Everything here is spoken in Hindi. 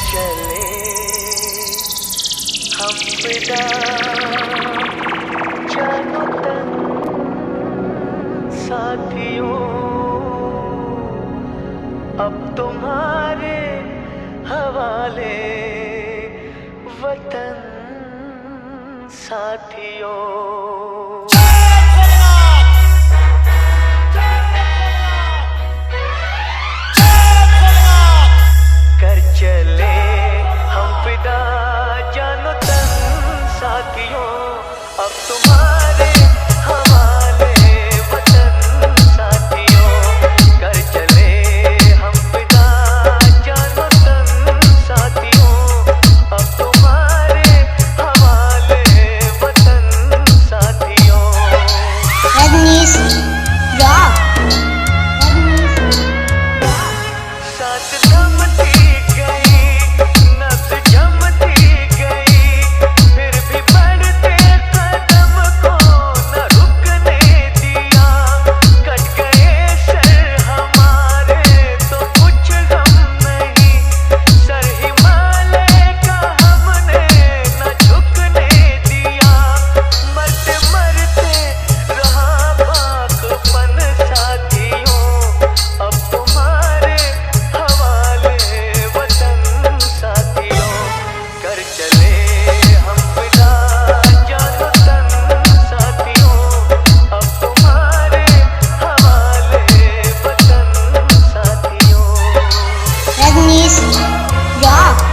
चले हम विदा जानो तन साथियों, अब तुम्हारे हवाले वतन साथियों। कर चले हम फिदा जानो तन साथियों, अब तुम्हारे हवाले वतन साथियों। कर चले हम फिदा जानो तन साथियों, अब तुम्हारे हवाले वतन साथियों। साथ थमती गई नब्ज़ जमती गई, फिर भी बढ़ते कदम को न रुकने दिया। कट गए सर हमारे तो कुछ गम नहीं, सर हिमालय का हमने न झुकने दिया। मरते मरते रहा पाकपन साथियों, अब तुम्हारे हवाले वतन साथियों। कर चले हम फिदा जानो तन साथियों, अब तुम्हारे हवाले वतन साथियों। Rajnish Rock।